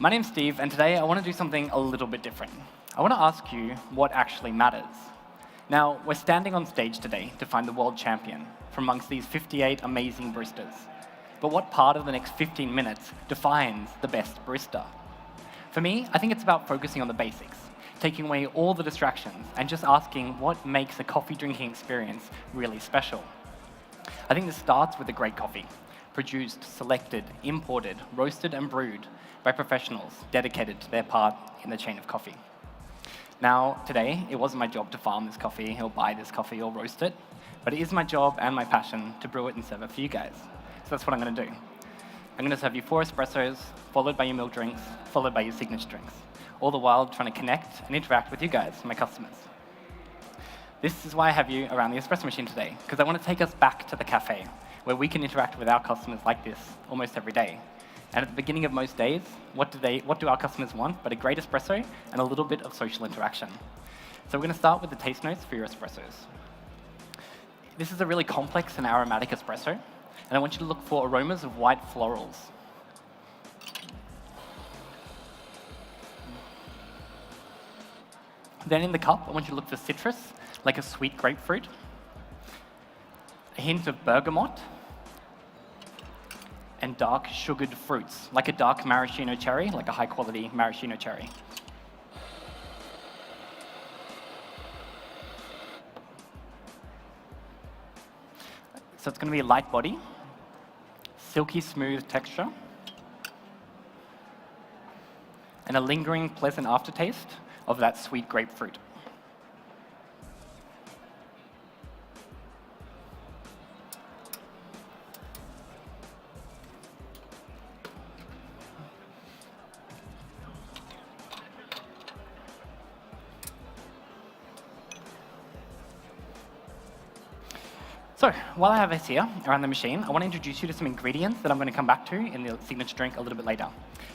My name's Steve, and today I want to do something a little bit different. I want to ask you what actually matters. Now, we're standing on stage today to find the world champion from amongst these 58 amazing baristas. But what part of the next 15 minutes defines the best barista? For me, I think it's about focusing on the basics, taking away all the distractions, and just asking what makes a coffee drinking experience really special. I think this starts with a great coffee, produced, selected, imported, roasted, and brewed by professionals dedicated to their part in the chain of coffee. Now, today, it wasn't my job to farm this coffee or buy this coffee or roast it, but it is my job and my passion to brew it and serve it for you guys. So that's what I'm going to do. I'm going to serve you 4 espressos, followed by your milk drinks, followed by your signature drinks, all the while trying to connect and interact with you guys, my customers. This is why I have you around the espresso machine today, because I want to take us back to the cafe, where we can interact with our customers like this almost every day. And at the beginning of most days, what do our customers want but a great espresso and a little bit of social interaction? So we're going to start with the taste notes for your espressos. This is a really complex and aromatic espresso, and I want you to look for aromas of white florals. Then in the cup, I want you to look for citrus, like a sweet grapefruit, a hint of bergamot, and dark sugared fruits, like a dark maraschino cherry, like a high-quality maraschino cherry. So it's going to be a light body, silky smooth texture, and a lingering pleasant aftertaste of that sweet grapefruit. So, while I have this here around the machine, I want to introduce you to some ingredients that I'm going to come back to in the signature drink a little bit later.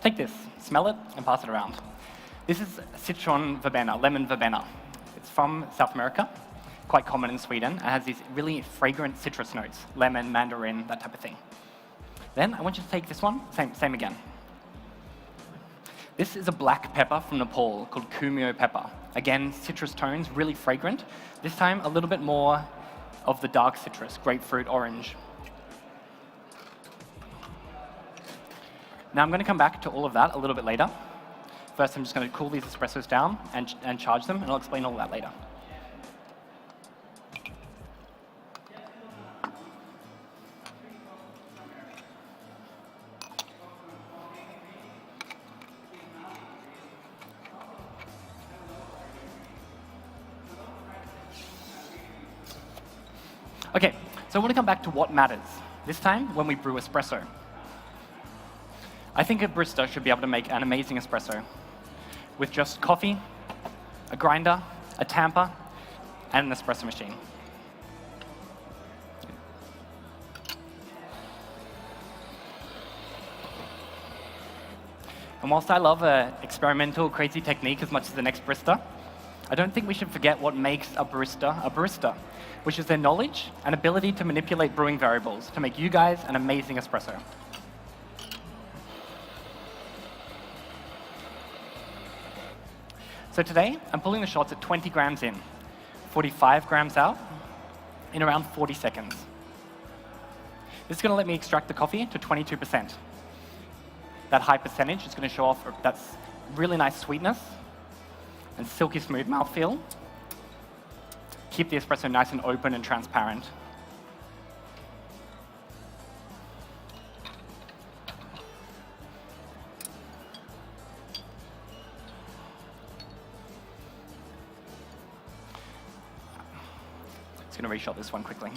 Take this, smell it, and pass it around. This is citron verbena, lemon verbena. It's from South America, quite common in Sweden, and has these really fragrant citrus notes, lemon, mandarin, that type of thing. Then I want you to take this one, same again. This is a black pepper from Nepal called kumyo pepper. Again, citrus tones, really fragrant. This time, a little bit more of the dark citrus, grapefruit, orange. Now I'm going to come back to all of that a little bit later. First, I'm just going to cool these espressos down and charge them, and I'll explain all of that later. Okay, so I want to come back to what matters. This time, when we brew espresso. I think a barista should be able to make an amazing espresso with just coffee, a grinder, a tamper, and an espresso machine. And whilst I love an experimental, crazy technique as much as the next barista, I don't think we should forget what makes a barista, which is their knowledge and ability to manipulate brewing variables to make you guys an amazing espresso. So today, I'm pulling the shots at 20 grams in, 45 grams out, in around 40 seconds. This is going to let me extract the coffee to 22%. That high percentage is going to show off that really nice sweetness and silky smooth mouthfeel. Keep the espresso nice and open and transparent. Just going to reshot this one quickly.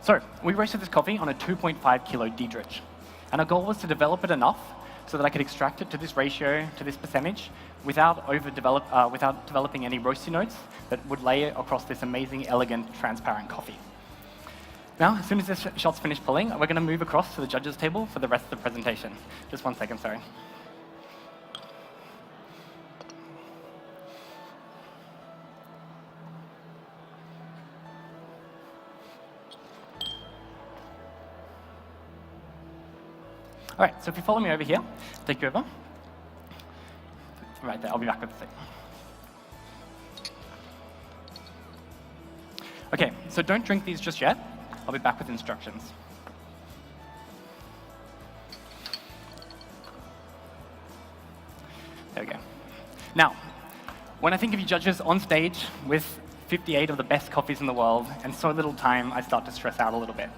So we roasted this coffee on a 2.5 kilo D-dredge. And our goal was to develop it enough so that I could extract it to this ratio, to this percentage, without developing any roasty notes that would lay it across this amazing, elegant, transparent coffee. Now, as soon as this shot's finished pulling, we're going to move across to the judges' table for the rest of the presentation. Just 1 second, sorry. All right, so if you follow me over here, take you over. Right there, I'll be back with the thing. Okay, so don't drink these just yet. I'll be back with instructions. There we go. Now, when I think of you judges on stage with 58 of the best coffees in the world and so little time, I start to stress out a little bit.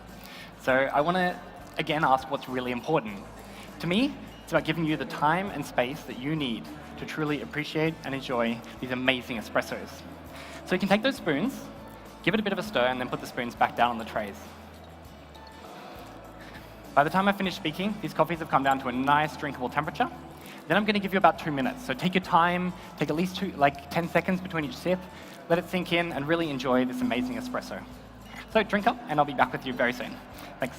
So I want to, again, ask what's really important. To me, it's about giving you the time and space that you need to truly appreciate and enjoy these amazing espressos. So you can take those spoons, give it a bit of a stir, and then put the spoons back down on the trays. By the time I finish speaking, these coffees have come down to a nice drinkable temperature. Then I'm going to give you about 2 minutes. So take your time, take at least 10 seconds between each sip, let it sink in, and really enjoy this amazing espresso. So drink up, and I'll be back with you very soon. Thanks.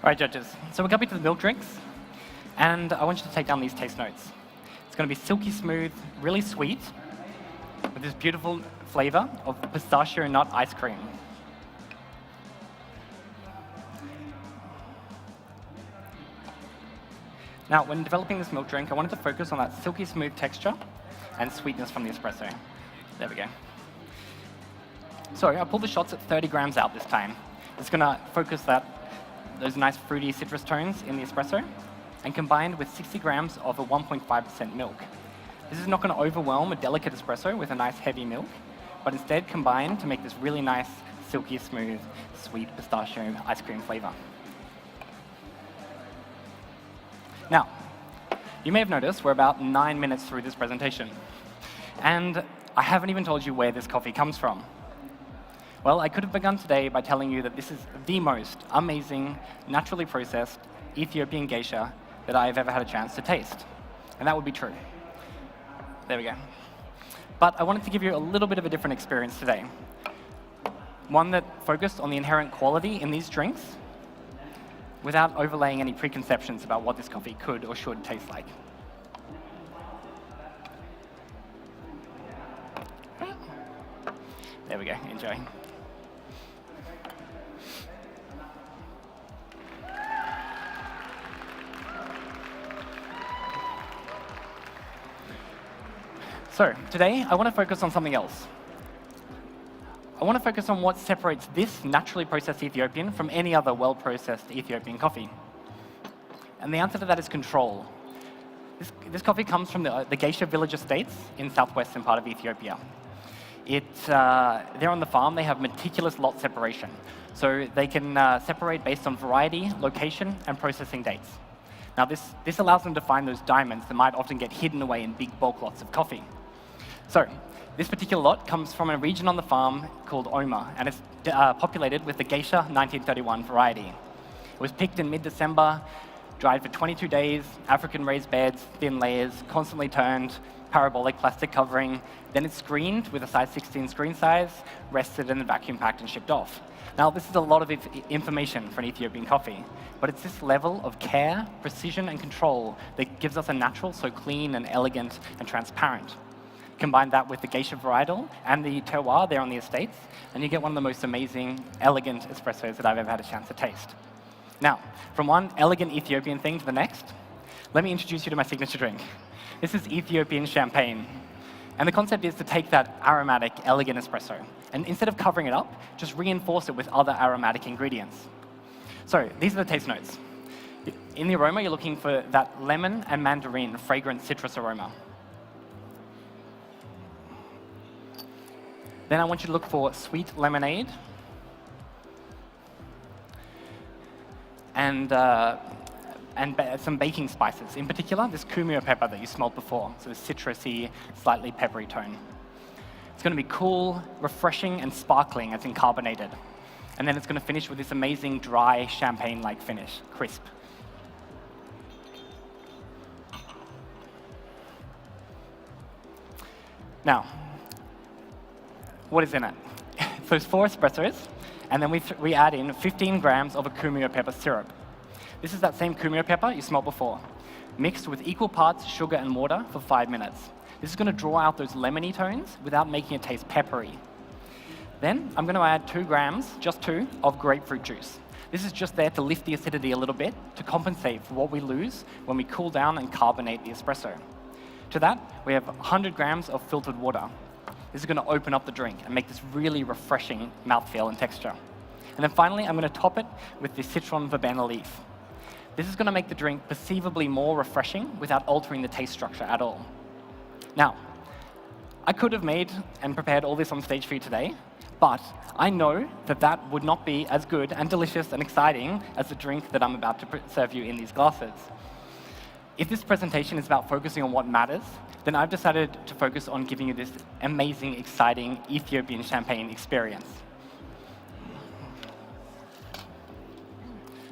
All right, judges. So we're coming to the milk drinks, and I want you to take down these taste notes. It's going to be silky smooth, really sweet, with this beautiful flavor of pistachio nut ice cream. Now, when developing this milk drink, I wanted to focus on that silky smooth texture and sweetness from the espresso. There we go. So I pulled the shots at 30 grams out this time. It's going to focus those nice fruity citrus tones in the espresso, and combined with 60 grams of a 1.5% milk. This is not going to overwhelm a delicate espresso with a nice heavy milk, but instead combine to make this really nice, silky, smooth, sweet pistachio ice cream flavor. Now, you may have noticed we're about 9 minutes through this presentation, and I haven't even told you where this coffee comes from. Well, I could have begun today by telling you that this is the most amazing, naturally processed Ethiopian geisha that I've ever had a chance to taste. And that would be true. There we go. But I wanted to give you a little bit of a different experience today. One that focused on the inherent quality in these drinks without overlaying any preconceptions about what this coffee could or should taste like. There we go, enjoy. So today, I want to focus on something else. I want to focus on what separates this naturally processed Ethiopian from any other well-processed Ethiopian coffee. And the answer to that is control. This coffee comes from the geisha village estates in southwestern part of Ethiopia. They're on the farm, they have meticulous lot separation. So they can separate based on variety, location, and processing dates. Now this allows them to find those diamonds that might often get hidden away in big bulk lots of coffee. So this particular lot comes from a region on the farm called Oma, and it's populated with the Geisha 1931 variety. It was picked in mid-December, dried for 22 days, African raised beds, thin layers, constantly turned, parabolic plastic covering. Then it's screened with a size 16 screen size, rested and then vacuum packed and shipped off. Now, this is a lot of information for an Ethiopian coffee, but it's this level of care, precision, and control that gives us a natural, so clean and elegant and transparent. Combine that with the Geisha varietal and the terroir there on the estates, and you get one of the most amazing, elegant espressos that I've ever had a chance to taste. Now, from one elegant Ethiopian thing to the next, let me introduce you to my signature drink. This is Ethiopian champagne. And the concept is to take that aromatic, elegant espresso, and instead of covering it up, just reinforce it with other aromatic ingredients. So these are the taste notes. In the aroma, you're looking for that lemon and mandarin fragrant citrus aroma. Then I want you to look for sweet lemonade and some baking spices. In particular, this kumio pepper that you smelled before, so a citrusy, slightly peppery tone. It's going to be cool, refreshing, and sparkling as in carbonated. And then it's going to finish with this amazing dry champagne-like finish, crisp. Now, what is in it? So it's 4 espressos, and then we add in 15 grams of a kumio pepper syrup. This is that same kumio pepper you smelled before, mixed with equal parts sugar and water for 5 minutes. This is going to draw out those lemony tones without making it taste peppery. Then I'm going to add 2 grams, just 2, of grapefruit juice. This is just there to lift the acidity a little bit to compensate for what we lose when we cool down and carbonate the espresso. To that, we have 100 grams of filtered water. This is going to open up the drink and make this really refreshing mouthfeel and texture. And then finally, I'm going to top it with the citron verbena leaf. This is going to make the drink perceivably more refreshing without altering the taste structure at all. Now, I could have made and prepared all this on stage for you today, but I know that that would not be as good and delicious and exciting as the drink that I'm about to serve you in these glasses. If this presentation is about focusing on what matters, then I've decided to focus on giving you this amazing, exciting Ethiopian champagne experience.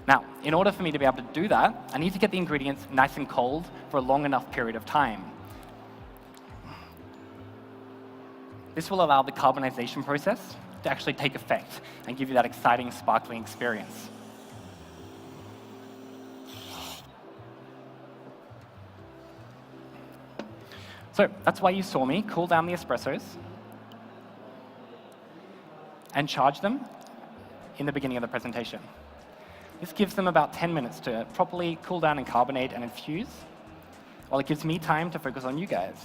Now, in order for me to be able to do that, I need to get the ingredients nice and cold for a long enough period of time. This will allow the carbonization process to actually take effect and give you that exciting, sparkling experience. So that's why you saw me cool down the espressos and charge them in the beginning of the presentation. This gives them about 10 minutes to properly cool down and carbonate and infuse, while it gives me time to focus on you guys.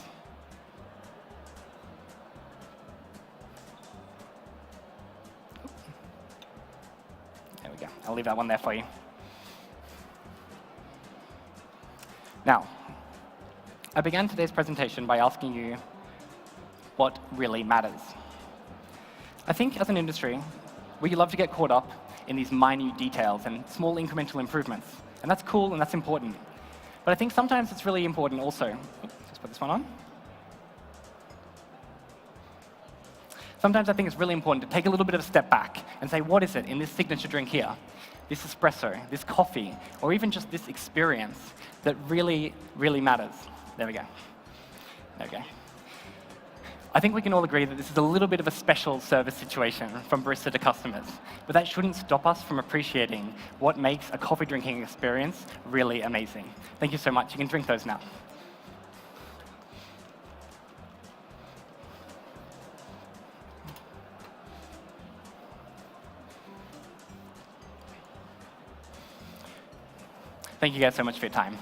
There we go. I'll leave that one there for you. Now, I began today's presentation by asking you what really matters. I think as an industry, we love to get caught up in these minute details and small incremental improvements. And that's cool and that's important. But I think sometimes it's really important also. Just put this one on. Sometimes I think it's really important to take a little bit of a step back and say, what is it in this signature drink here, this espresso, this coffee, or even just this experience that really, really matters? There we go. There we go. I think we can all agree that this is a little bit of a special service situation from barista to customers, but that shouldn't stop us from appreciating what makes a coffee drinking experience really amazing. Thank you so much. You can drink those now. Thank you guys so much for your time.